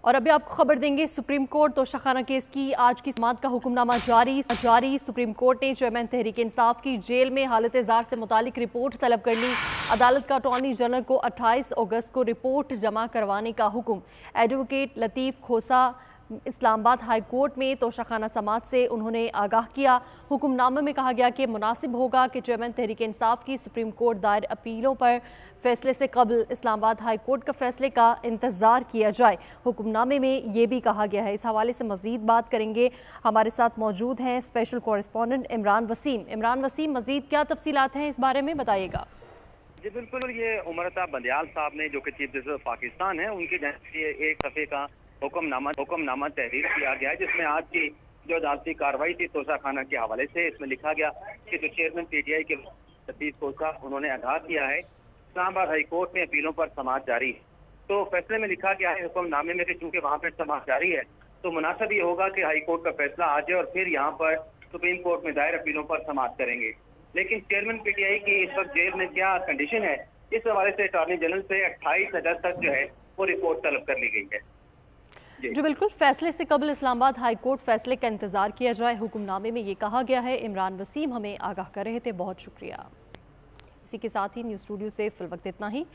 और अभी आपको खबर देंगे सुप्रीम कोर्ट तोशाखाना केस की आज की समाअत का हुक्मनामा जारी। सुप्रीम कोर्ट ने चेयरमैन तहरीक इंसाफ की जेल में हालत जार से मुतालिक रिपोर्ट तलब कर ली। अदालत का अटॉर्नी जनरल को 28 अगस्त को रिपोर्ट जमा करवाने का हुक्म। एडवोकेट लतीफ़ खोसा इस्लामाबाद हाई कोर्ट में तोशाखाना समाअत से उन्होंने आगाह किया। हुक्मनामे में कहा गया कि मुनासिब होगा कि चेयरमैन तहरीक इंसाफ की सुप्रीम कोर्ट दायर अपीलों पर फैसले से कबल इस्लामाबाद हाई कोर्ट के फैसले का इंतज़ार किया जाए। हुक्मनामे में ये भी कहा गया है। इस हवाले से मज़ीद बात करेंगे। हमारे साथ मौजूद हैं स्पेशल कॉरेस्पॉन्डेंट इमरान वसीम। मज़ीद क्या तफसीलात हैं इस बारे में बताइएगा। जी बिल्कुल, ये उमरता बंदयाल साहब ने जो कि चीफ जस्टिस पाकिस्तान है उनकी जानिब से एक सफ़े का हुक्मनामा तहरीर किया गया है, जिसमें आज की जो अदालती कार्रवाई थी तोशाखाना के हवाले से इसमें लिखा गया कि जो चेयरमैन पीटीआई के लतीफ़ खोसा उन्होंने आगाह किया है इस्लामाबाद हाई कोर्ट में अपीलों पर समाअत जारी है। तो फैसले में लिखा गया है हुक्मनामे में कि चूंकि वहाँ पर समाअत जारी है तो मुनासिब ये होगा कि हाई कोर्ट का फैसला आ जाए और फिर यहाँ पर सुप्रीम कोर्ट में दायर अपीलों पर समाअत करेंगे। लेकिन चेयरमैन पीटीआई की इस वक्त जेल में क्या कंडीशन है, इस हवाले से अटॉर्नी जनरल से 28 अगस्त तक जो है वो रिपोर्ट तलब कर ली गई है। जो बिल्कुल फैसले से कबल इस्लामाबाद हाई कोर्ट फैसले का इंतजार किया जाए, हुक्मनामे में ये कहा गया है। इमरान वसीम हमें आगाह कर रहे थे, बहुत शुक्रिया। इसी के साथ ही न्यूज़ स्टूडियो से फिल वक्त इतना ही।